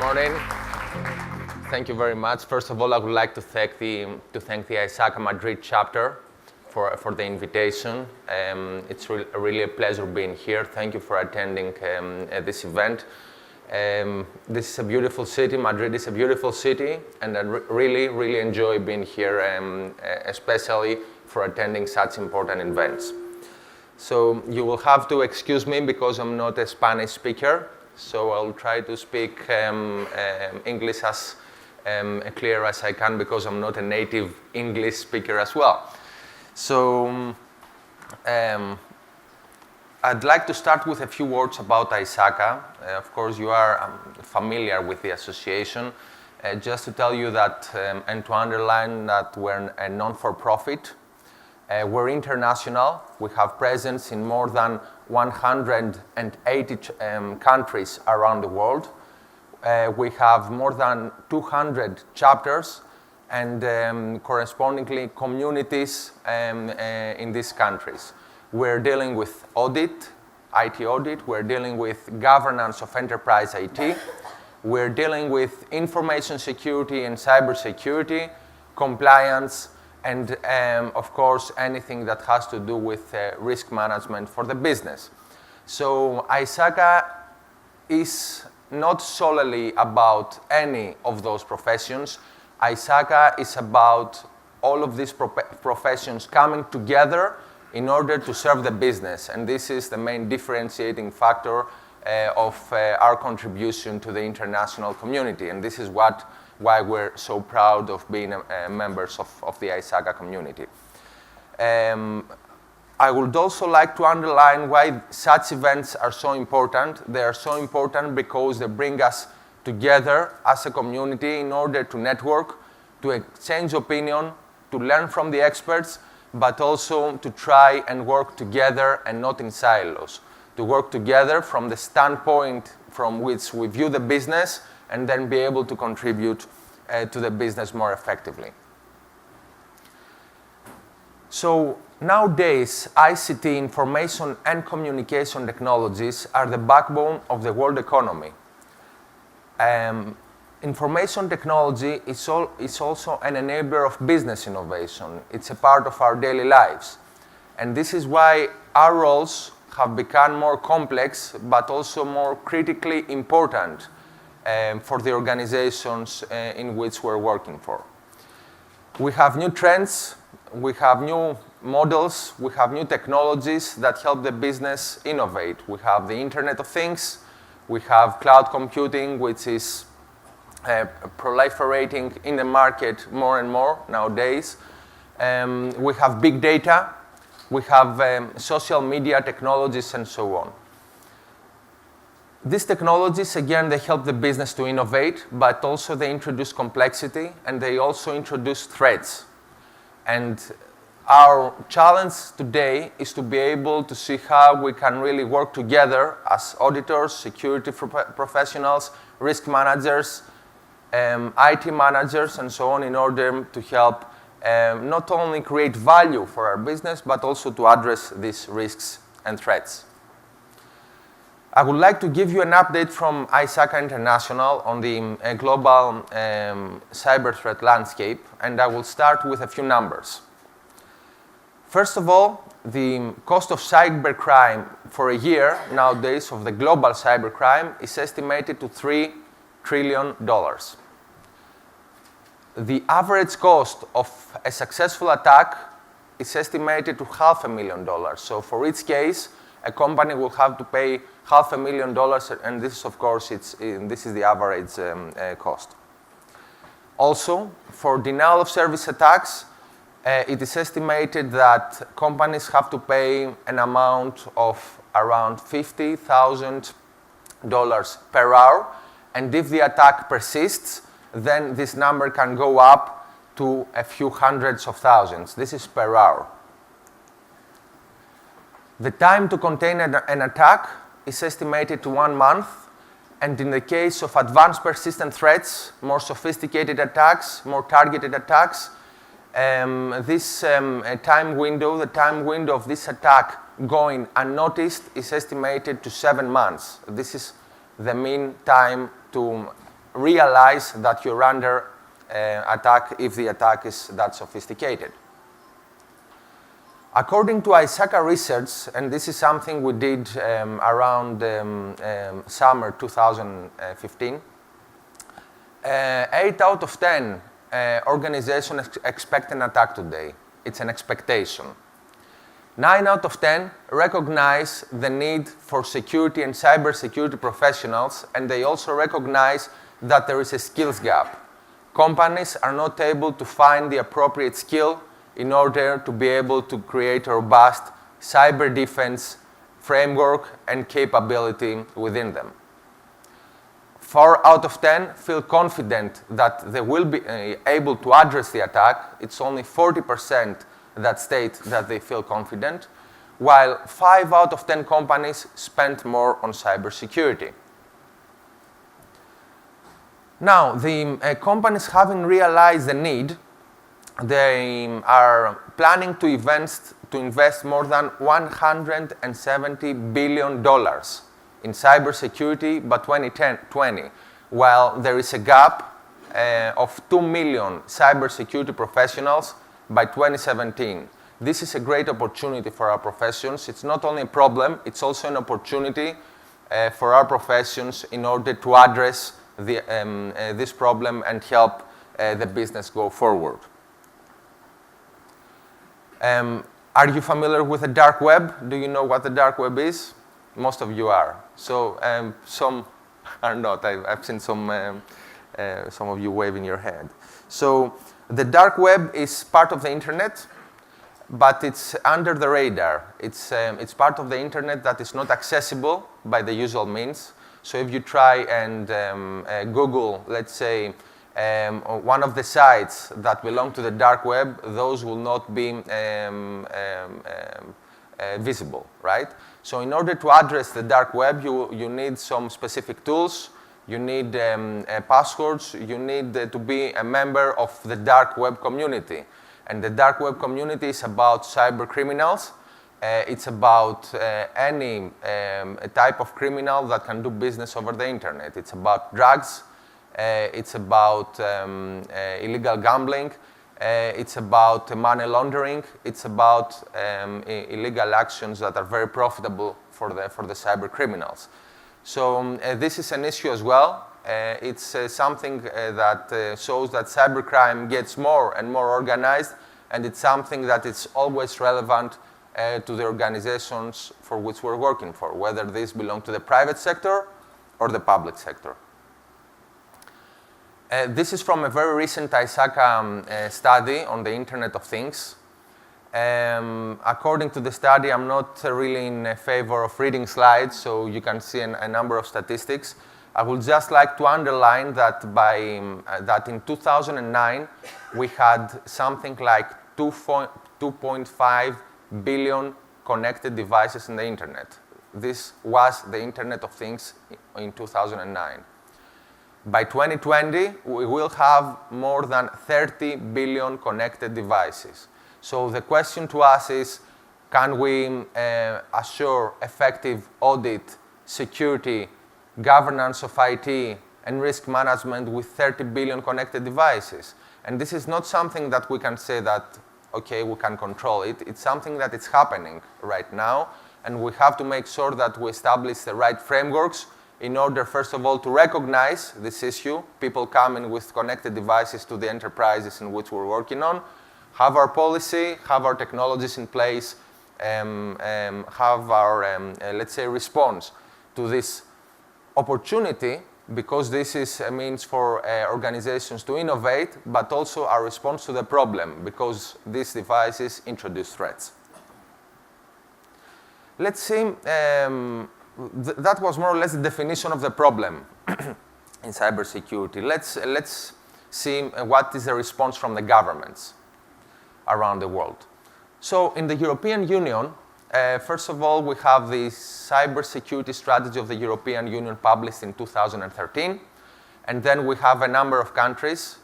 morning. Thank you very much. First of all, I would like to thank the ISACA Madrid chapter for the invitation. It's really a pleasure being here. Thank you for attending this event. This is a beautiful city. Madrid is a beautiful city, and I really enjoy being here, especially for attending such important events. So you will have to excuse me because I'm not a Spanish speaker, so I'll try to speak English as clear as I can because I'm not a native English speaker as well. So I'd like to start with a few words about ISACA. Of course, you are familiar with the association. Just to tell you that and to underline that we're a non-for-profit. We're international. We have presence in more than 180 countries around the world. We have more than 200 chapters and correspondingly communities in these countries. We're dealing with audit, IT audit. We're dealing with governance of enterprise IT. We're dealing with information security and cybersecurity, compliance, and of course, anything that has to do with risk management for the business. So ISACA is not solely about any of those professions. ISACA is about all of these professions coming together in order to serve the business. And this is the main differentiating factor of our contribution to the international community. And this is why we're so proud of being members of the ISACA community. I would also like to underline why such events are so important. They are so important because they bring us together as a community in order to network, to exchange opinion, to learn from the experts, but also to try and work together and not in silos. To work together from the standpoint from which we view the business and then be able to contribute to the business more effectively. So nowadays, ICT, information and communication technologies, are the backbone of the world economy. Information technology is also an enabler of business innovation. It's a part of our daily lives. And this is why our roles have become more complex, but also more critically important for the organizations in which we're working for. We have new trends, we have new models, we have new technologies that help the business innovate. We have the Internet of Things, we have cloud computing, which is proliferating in the market more and more nowadays. We have big data, we have social media technologies, and so on. These technologies, again, they help the business to innovate, but also they introduce complexity and they also introduce threats. And our challenge today is to be able to see how we can really work together as auditors, security professionals, risk managers, IT managers, and so on, in order to help not only create value for our business, but also to address these risks and threats. I would like to give you an update from ISACA International on the global cyber threat landscape, and I will start with a few numbers. First of all, the cost of cybercrime for a year nowadays of the global cybercrime is estimated to $3 trillion. The average cost of a successful attack is estimated to $500,000. So for each case, a company will have to pay $500,000, and this, of course, this is the average cost. Also, for denial of service attacks, it is estimated that companies have to pay an amount of around $50,000 per hour, and if the attack persists, then this number can go up to a few hundreds of thousands. This is per hour. The time to contain an attack is estimated to 1 month, and in the case of advanced persistent threats, more sophisticated attacks, more targeted attacks, this time window, the time window of this attack going unnoticed, is estimated to 7 months. This is the mean time to realize that you're under attack if the attack is that sophisticated. According to ISACA research, and this is something we did around summer 2015, 8 out of 10 organizations expect an attack today. It's an expectation. 9 out of 10 recognize the need for security and cybersecurity professionals, and they also recognize that there is a skills gap. Companies are not able to find the appropriate skill in order to be able to create a robust cyber defense framework and capability within them. 4 out of 10 feel confident that they will be able to address the attack. It's only 40% that state that they feel confident, while 5 out of 10 companies spend more on cybersecurity. Now, the companies having realized the need, they are planning to invest more than $170 billion in cybersecurity by 2020, while there is a gap of 2 million cybersecurity professionals by 2017. This is a great opportunity for our professions. It's not only a problem, it's also an opportunity for our professions in order to address this problem and help the business go forward. Are you familiar with the dark web? Do you know what the dark web is? Most of you are. So some are not. I've seen some of you waving your head. So the dark web is part of the internet, but it's under the radar. It's part of the internet that is not accessible by the usual means. So if you try and Google, let's say, one of the sites that belong to the dark web, those will not be visible, right? So in order to address the dark web, you need some specific tools, you need passwords, you need to be a member of the dark web community. And the dark web community is about cyber criminals. It's about any type of criminal that can do business over the internet. It's about drugs, it's about illegal gambling, it's about money laundering, it's about illegal actions that are very profitable for the cyber criminals. So this is an issue as well. It's something that shows that cybercrime gets more and more organized, and it's something that is always relevant to the organizations for which we're working for, whether these belong to the private sector or the public sector. This is from a very recent ISACA study on the Internet of Things. According to the study, I'm not really in favor of reading slides, so you can see a number of statistics. I would just like to underline that that in 2009, we had something like 2.5 billion connected devices in the Internet. This was the Internet of Things in 2009. By 2020, we will have more than 30 billion connected devices. So the question to us is, can we assure effective audit, security, governance of IT, and risk management with 30 billion connected devices? And this is not something that we can say that, okay, we can control it. It's something that is happening right now, and we have to make sure that we establish the right frameworks in order, first of all, to recognize this issue. People coming with connected devices to the enterprises in which we're working on, have our policy, have our technologies in place, have our, let's say, response to this opportunity, because this is a means for organizations to innovate, but also our response to the problem, because these devices introduce threats. Let's see, that was more or less the definition of the problem in cybersecurity. Let's see what is the response from the governments around the world. So in the European Union, first of all, we have the Cybersecurity Strategy of the European Union published in 2013. And then we have a number of countries,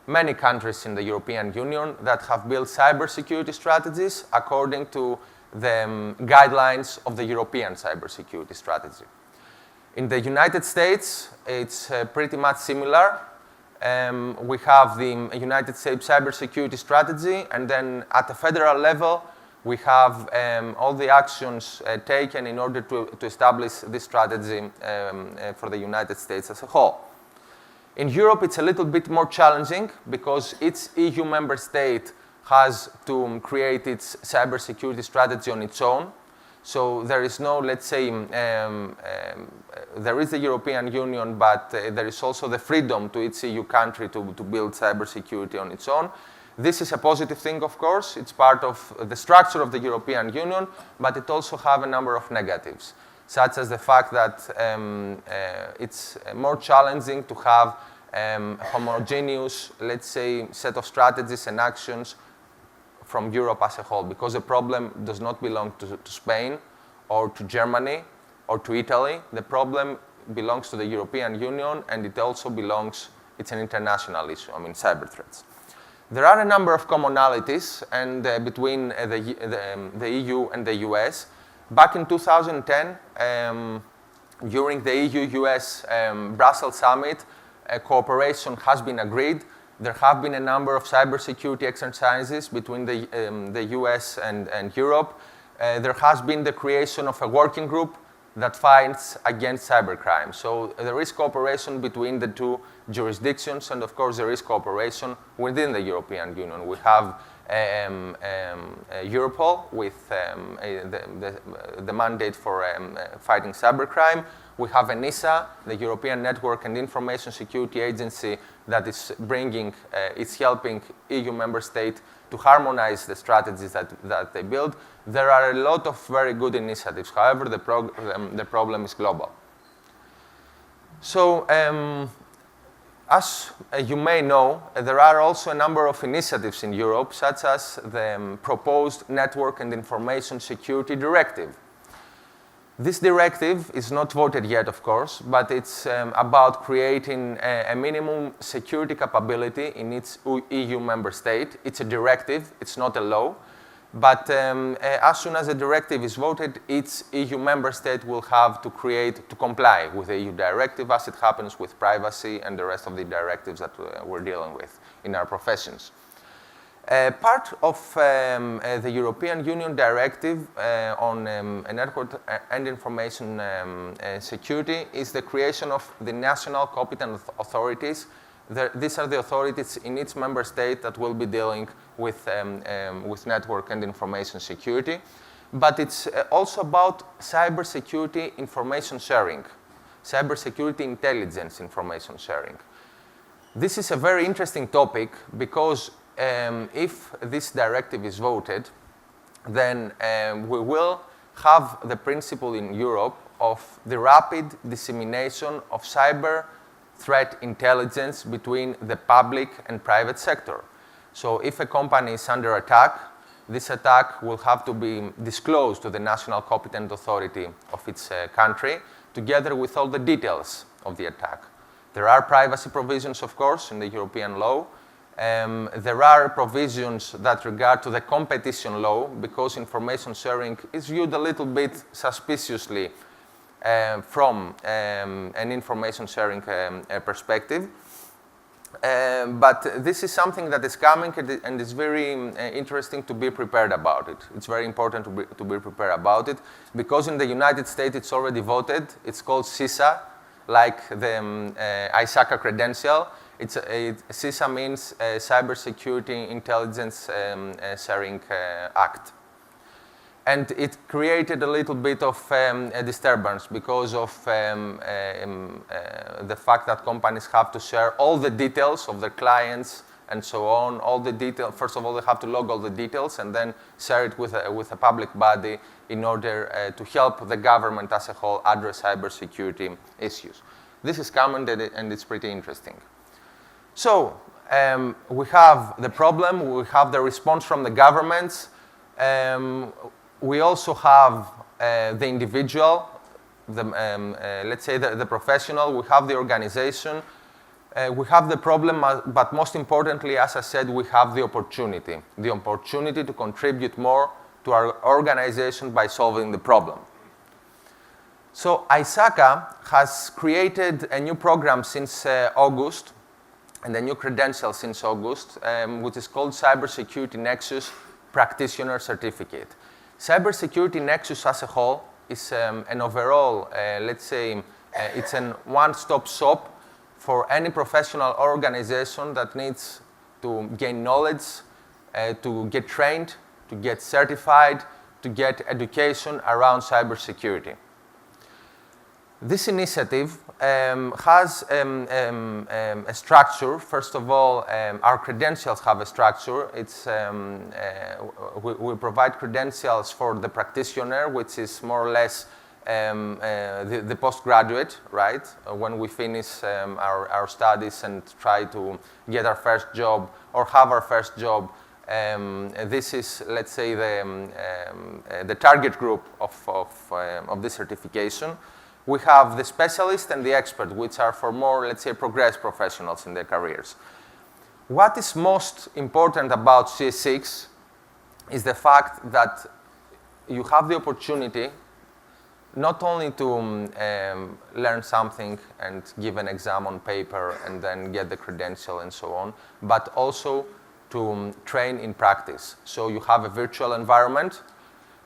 many countries in the European Union, that have built cybersecurity strategies according to the guidelines of the European Cybersecurity Strategy. In the United States, it's pretty much similar. We have the United States Cybersecurity Strategy, and then at the federal level, we have all the actions taken in order to establish this strategy for the United States as a whole. In Europe, it's a little bit more challenging because each EU member state has to create its cybersecurity strategy on its own. So there is no, let's say, there is the European Union, but there is also the freedom to each EU country to build cybersecurity on its own. This is a positive thing, of course. It's part of the structure of the European Union, but it also has a number of negatives, such as the fact that it's more challenging to have homogeneous, let's say, set of strategies and actions from Europe as a whole, because the problem does not belong to Spain or to Germany or to Italy. The problem belongs to the European Union, and it also belongs, it's an international issue, I mean, cyber threats. There are a number of commonalities between the EU and the US. Back in 2010, during the EU-US Brussels summit, cooperation has been agreed. There have been a number of cybersecurity exercises between the US and Europe. There has been the creation of a working group that fights against cybercrime. So there is cooperation between the two jurisdictions, and of course there is cooperation within the European Union. We have Europol with the mandate for fighting cybercrime. We have ENISA, the European Network and Information Security Agency, that is it's helping EU member states to harmonize the strategies that they build. There are a lot of very good initiatives. However, the problem is global. So, as you may know, there are also a number of initiatives in Europe, such as the proposed Network and Information Security Directive. This directive is not voted yet, of course, but it's about creating a minimum security capability in each EU member state. It's a directive, it's not a law, but as soon as the directive is voted, each EU member state will have to comply with the EU directive, as it happens with privacy and the rest of the directives that we're dealing with in our professions. Part of the European Union directive on network and information security is the creation of the national competent authorities. These are the authorities in each member state that will be dealing with network and information security. But it's also about cybersecurity information sharing, cybersecurity intelligence information sharing. This is a very interesting topic because if this directive is voted, then we will have the principle in Europe of the rapid dissemination of cyber threat intelligence between the public and private sector. So if a company is under attack, this attack will have to be disclosed to the national competent authority of its country, together with all the details of the attack. There are privacy provisions, of course, in the European law. There are provisions that regard to the competition law, because information sharing is viewed a little bit suspiciously from an information sharing perspective. But this is something that is coming, and it's very interesting to be prepared about it. It's very important to be prepared about it, because in the United States it's already voted. It's called CISA, like the ISACA credential. CISA means Cybersecurity Intelligence Sharing Act. And it created a little bit of a disturbance because of the fact that companies have to share all the details of their clients and so on. All the details. First of all, they have to log all the details and then share it with a public body in order to help the government as a whole address cybersecurity issues. This is common and it's pretty interesting. So we have the problem, we have the response from the governments. We also have the individual, let's say the professional, we have the organization, we have the problem, but most importantly, as I said, we have the opportunity to contribute more to our organization by solving the problem. So ISACA has created a new program since August, and a new credential since August, which is called Cybersecurity Nexus Practitioner Certificate. Cybersecurity Nexus as a whole is an overall, let's say, it's an one-stop shop for any professional organization that needs to gain knowledge, to get trained, to get certified, to get education around cybersecurity. This initiative has a structure. First of all, our credentials have a structure. It's, we provide credentials for the practitioner, which is more or less the postgraduate, right? When we finish our studies and try to get our first job or have our first job, this is, let's say, the target group of this certification. We have the specialist and the expert, which are for more, let's say, progressed professionals in their careers. What is most important about CS6 is the fact that you have the opportunity not only to learn something and give an exam on paper and then get the credential and so on, but also to train in practice. So you have a virtual environment.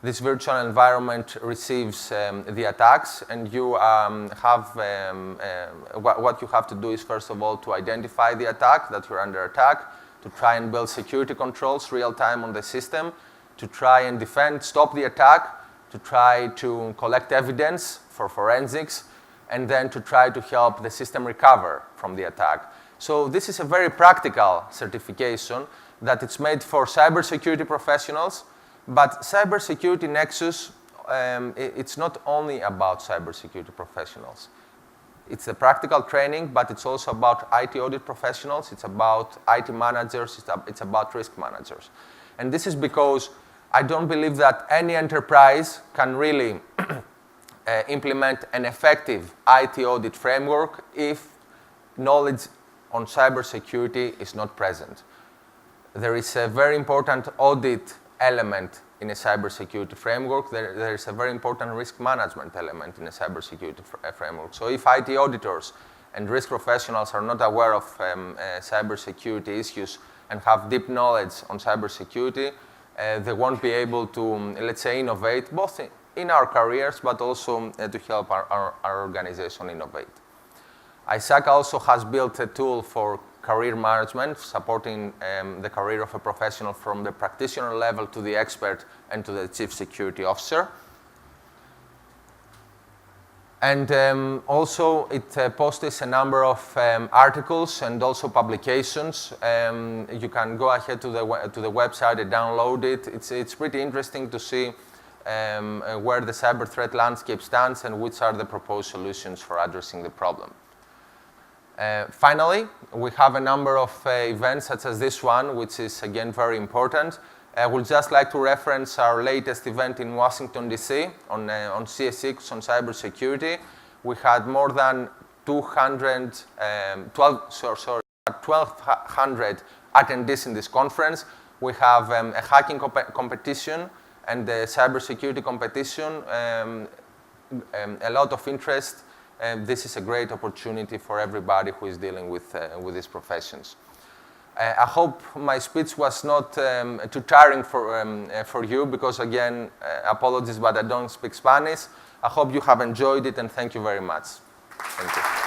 This virtual environment receives the attacks, and you what you have to do is, first of all, to identify the attack, that you're under attack, to try and build security controls real time on the system, to try and defend, stop the attack, to try to collect evidence for forensics, and then to try to help the system recover from the attack. So this is a very practical certification that it's made for cybersecurity professionals. But Cybersecurity Nexus, it's not only about cybersecurity professionals. It's the practical training, but it's also about IT audit professionals, it's about IT managers, it's about risk managers. And this is because I don't believe that any enterprise can really implement an effective IT audit framework if knowledge on cybersecurity is not present. There is a very important audit element in a cybersecurity framework. There is a very important risk management element in a cybersecurity framework. So if IT auditors and risk professionals are not aware of cybersecurity issues and have deep knowledge on cybersecurity, they won't be able to, let's say, innovate, both in our careers, but also to help our organization innovate. ISACA also has built a tool for career management, supporting the career of a professional from the practitioner level to the expert and to the chief security officer. And also it posts a number of articles and also publications. You can go ahead to the website and download it. It's pretty interesting to see where the cyber threat landscape stands and which are the proposed solutions for addressing the problem. Finally, we have a number of events such as this one, which is again very important. I would just like to reference our latest event in Washington, D.C. on CS6 on cybersecurity. We had more than 1,200 attendees in this conference. We have a hacking competition and the cybersecurity competition, a lot of interest. This is a great opportunity for everybody who is dealing with these professions. I hope my speech was not too tiring for you, because again, apologies, but I don't speak Spanish. I hope you have enjoyed it, and thank you very much. Thank you.